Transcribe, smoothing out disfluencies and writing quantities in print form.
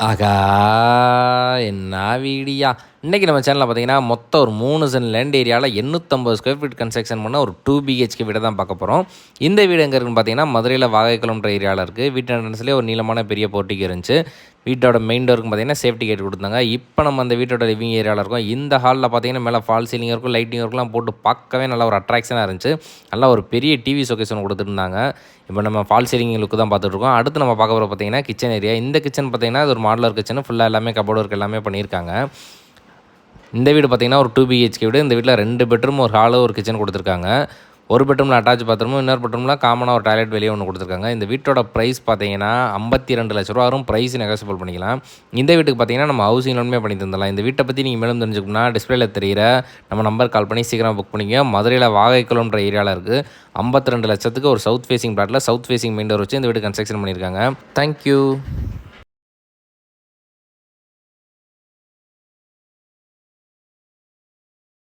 ஆகா! என்ன வீடியா! இன்றைக்கி நம்ம சேனலில் பார்த்தீங்கன்னா, மொத்தம் ஒரு 3 சென்ட் லேண்ட் ஏரியாவில் 850 ஸ்கொயர் ஃபீட் கன்ஸ்ட்ரக்ஷன் பண்ண ஒரு 2 பிஹெச்கே வீடை தான் பார்க்க போகிறோம். இந்த வீடு எங்கே இருக்குன்னு பார்த்தீங்கன்னா, மதுரையில் வாகைக்குளம்ன்ற ஏரியாவில் இருக்குது. வீட்டு என்ட்ரன்ஸ்லேயே ஒரு நீளமான பெரிய போர்ட்டிகோ இருந்துச்சு. வீட்டோட மெயின் டோருக்கு பார்த்தீங்கன்னா சேஃப்டி கேட் கொடுத்தாங்க. இப்போ நம்ம அந்த வீட்டோட லிவிங் ஏரியாவில் இருக்கோம். இந்த ஹாலில் பார்த்தீங்கன்னா மேலே ஃபால் சீலிங் இருக்கும், லைட்டிங் இருக்குலாம் போட்டு பார்க்கவே நல்லா ஒரு அட்ராக்ஷனாக இருந்துச்சு. நல்லா ஒரு பெரிய டிவி ஷோகேஸ் கொடுத்துருந்தாங்க. இப்போ நம்ம ஃபால் சீலிங் லுக்கு தான் பார்த்துட்ருக்கோம். அடுத்து நம்ம பார்க்க போகிற பார்த்தீங்கன்னா கிச்சன் ஏரியா. இந்த கிச்சன் பார்த்தீங்கன்னா அது ஒரு மாடலர் கிச்சன், ஃபுல்லாக எல்லாமே கபோர்டு ஒர்க் எல்லாமே பண்ணியிருக்காங்க. இந்த வீடு பார்த்திங்கன்னா ஒரு 2 பிஹெச்கே வீடு. இந்த வீட்டில் 2 பெட்ரூம், ஒரு ஹாலு, ஒரு கிச்சன் கொடுத்துருக்காங்க. ஒரு பெட்ரூமில் அட்டாச் பாத்ரூமும், இன்னொரு பெட்ரூமில் காமனாக ஒரு டாய்லெட் வெளியே ஒன்று கொடுத்துருக்காங்க. இந்த வீட்டோட ப்ரைஸ் பார்த்தீங்கன்னா 52 லட்ச ரூபா வரும். ப்ரைஸ் நெகோசியபிள் பண்ணிக்கலாம். இந்த வீட்டுக்கு பார்த்தீங்கன்னா நம்ம ஹவுசிங் லோனுமே பண்ணி தந்துடலாம். இந்த வீட்டை பற்றி நீங்கள் மேலும் தெரிஞ்சுக்கணும்னா டிஸ்பிளேல தெரியிற நம்ம நம்பர் கால் பண்ணி சீக்கிரம் புக் பண்ணிங்க. மதுரையில் வாகைக்குளம்ன்ற ஏரியாவில் இருக்குது. 52 லட்சத்துக்கு ஒரு சவுத் ஃபேசிங் பிளாட்டில் சவுத் ஃபேசிங் மெயின் டோர் வச்சு இந்த வீடு கன்ஸ்ட்ரக்ஷன் பண்ணியிருக்காங்க. தேங்க்யூ.